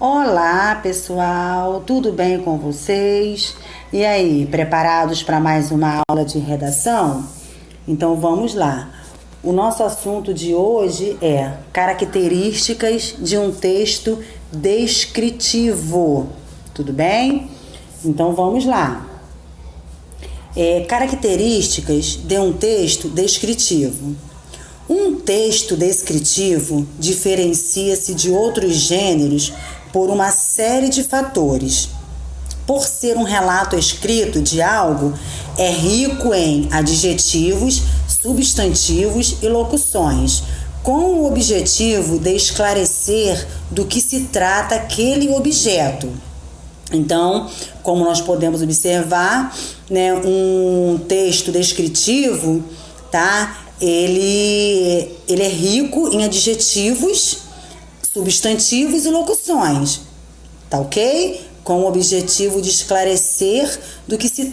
Olá, pessoal, tudo bem com vocês? E aí, preparados para mais uma aula de redação? Então vamos lá. O nosso assunto de hoje é características de um texto descritivo. Tudo bem? Então vamos lá. Características de um texto descritivo. Um texto descritivo diferencia-se de outros gêneros por uma série de fatores. Por ser um relato escrito de algo, é rico em adjetivos, substantivos e locuções, com o objetivo de esclarecer do que se trata aquele objeto. Então, como nós podemos observar, um texto descritivo, tá? Ele é rico em adjetivos, substantivos e locuções, tá ok? Com o objetivo de esclarecer do que se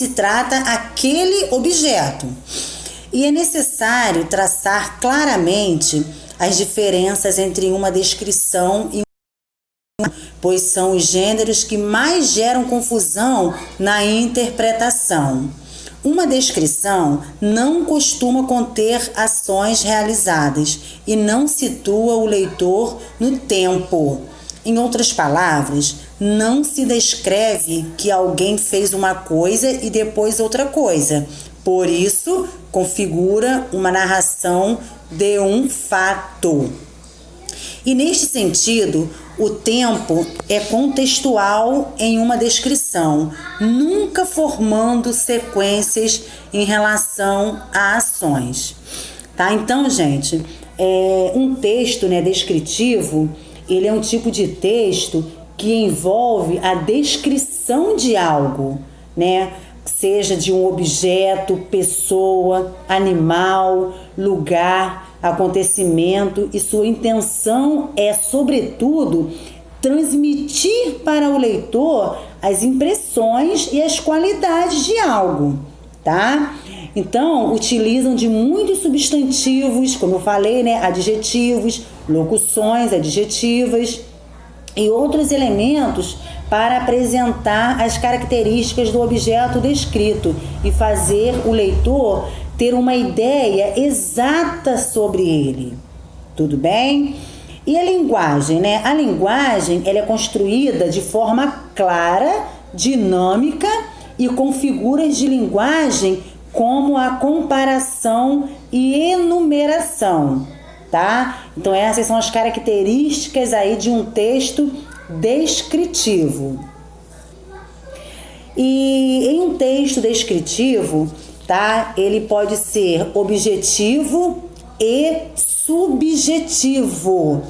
trata aquele objeto. E é necessário traçar claramente as diferenças entre uma descrição e pois são os gêneros que mais geram confusão na interpretação. Uma descrição não costuma conter ações realizadas e não situa o leitor no tempo. Em outras palavras, não se descreve que alguém fez uma coisa e depois outra coisa. Por isso, configura uma narração de um fato. E neste sentido, o tempo é contextual em uma descrição, nunca formando sequências em relação a ações. Tá? Então, gente, um texto descritivo, ele é um tipo de texto que envolve a descrição de algo, seja de um objeto, pessoa, animal, lugar, acontecimento, e sua intenção é, sobretudo, transmitir para o leitor as impressões e as qualidades de algo, tá? Então, utilizam de muitos substantivos, como eu falei, adjetivos, locuções adjetivas e outros elementos para apresentar as características do objeto descrito e fazer o leitor ter uma ideia exata sobre ele. Tudo bem? E a linguagem, A linguagem, ela é construída de forma clara, dinâmica e com figuras de linguagem como a comparação e enumeração, tá? Então essas são as características aí de um texto descritivo. E em um texto descritivo, tá? Ele pode ser objetivo e subjetivo,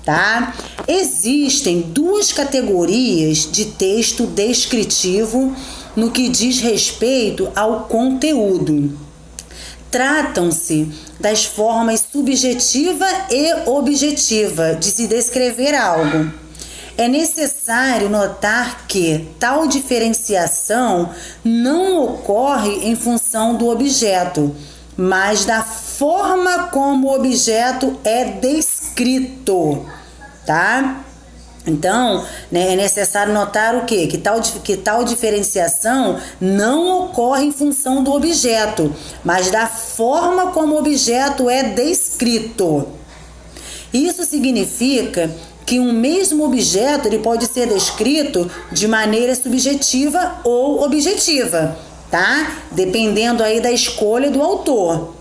tá? Existem duas categorias de texto descritivo no que diz respeito ao conteúdo. Tratam-se das formas subjetiva e objetiva de se descrever algo. É necessário notar que tal diferenciação não ocorre em função do objeto, mas da forma como o objeto é descrito, tá? Então, é necessário notar o quê? Que tal diferenciação não ocorre em função do objeto, mas da forma como o objeto é descrito. Isso significa que um mesmo objeto ele pode ser descrito de maneira subjetiva ou objetiva, tá? Dependendo aí da escolha do autor.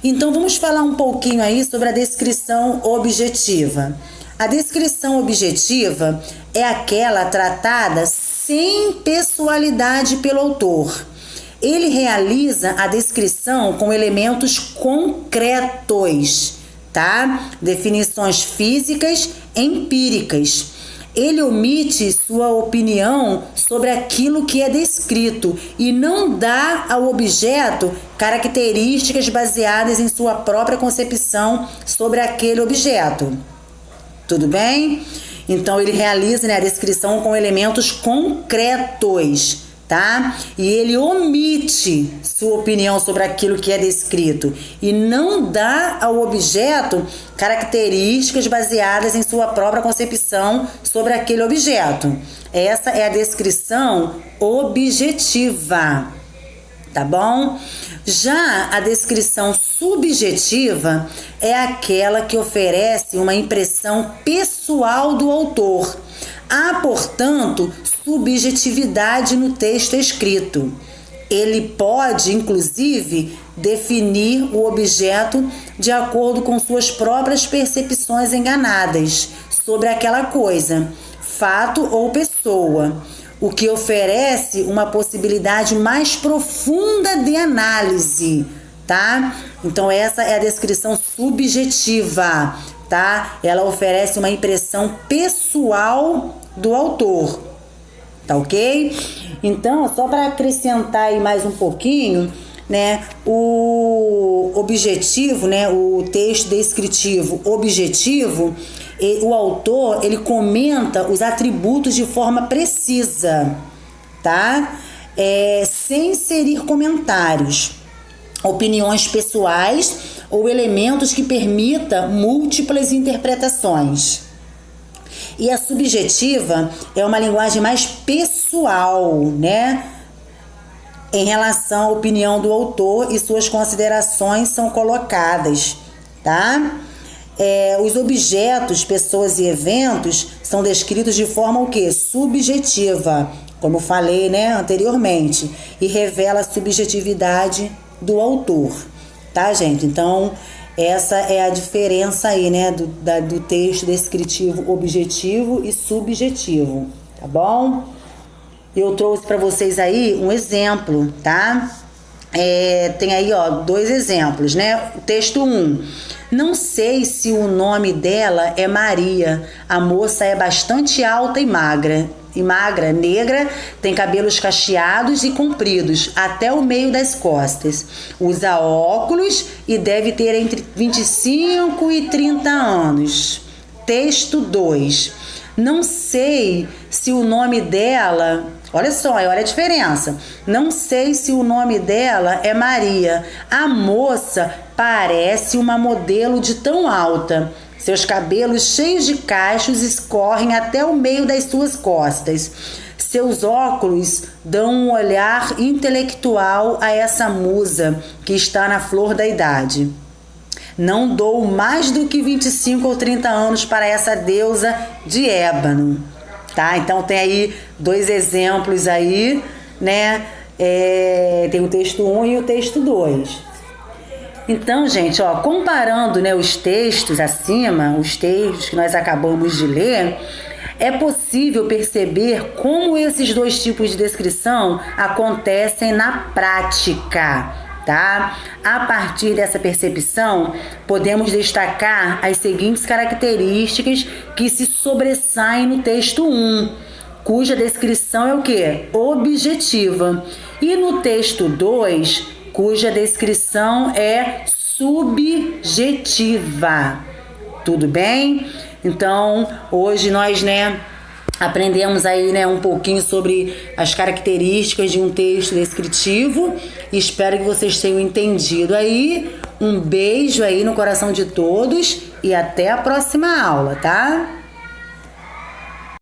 Então, vamos falar um pouquinho aí sobre a descrição objetiva. A descrição objetiva é aquela tratada sem pessoalidade pelo autor. Ele realiza a descrição com elementos concretos, tá? Definições físicas, empíricas. Ele omite sua opinião sobre aquilo que é descrito e não dá ao objeto características baseadas em sua própria concepção sobre aquele objeto. Tudo bem? Então, ele realiza a descrição com elementos concretos, tá? E ele omite sua opinião sobre aquilo que é descrito e não dá ao objeto características baseadas em sua própria concepção sobre aquele objeto. Essa é a descrição objetiva, tá bom? Já a descrição subjetiva é aquela que oferece uma impressão pessoal do autor. Há, portanto, subjetividade no texto escrito. Ele pode, inclusive, definir o objeto de acordo com suas próprias percepções enganadas sobre aquela coisa, fato ou pessoa, o que oferece uma possibilidade mais profunda de análise, tá? Então essa é a descrição subjetiva, tá? Ela oferece uma impressão pessoal do autor, tá ok? Então, só para acrescentar aí mais um pouquinho, né? O objetivo, né? O texto descritivo objetivo, o autor, ele comenta os atributos de forma precisa, tá? Sem inserir comentários, opiniões pessoais ou elementos que permitam múltiplas interpretações. E a subjetiva é uma linguagem mais pessoal, né? Em relação à opinião do autor, e suas considerações são colocadas, tá? Os objetos, pessoas e eventos são descritos de forma o quê? Subjetiva, como eu falei, né, anteriormente, e revela a subjetividade do autor, tá, gente? Então, essa é a diferença aí, né, do texto descritivo objetivo e subjetivo, tá bom? Eu trouxe para vocês aí um exemplo, tá? Tem aí, ó, 2 exemplos, né? O texto 1. Não sei se o nome dela é Maria. A moça é bastante alta e magra, negra, tem cabelos cacheados e compridos até o meio das costas. Usa óculos e deve ter entre 25 e 30 anos. Texto 2. Não sei se o nome dela... Olha só, olha a diferença. Não sei se o nome dela é Maria. A moça parece uma modelo de tão alta. Seus cabelos cheios de cachos escorrem até o meio das suas costas. Seus óculos dão um olhar intelectual a essa musa que está na flor da idade. Não dou mais do que 25 ou 30 anos para essa deusa de ébano. Tá? Então tem aí 2 exemplos aí, né? Tem o texto 1 e o texto 2. Então, gente, ó, comparando, né, os textos acima, os textos que nós acabamos de ler, é possível perceber como esses 2 tipos de descrição acontecem na prática, tá? A partir dessa percepção, podemos destacar as seguintes características que se sobressaem no texto 1, cuja descrição é o quê? Objetiva. E no texto 2, cuja descrição é subjetiva. Tudo bem? Então, hoje nós, né, aprendemos aí, né, um pouquinho sobre as características de um texto descritivo. Espero que vocês tenham entendido aí. Um beijo aí no coração de todos e até a próxima aula, tá?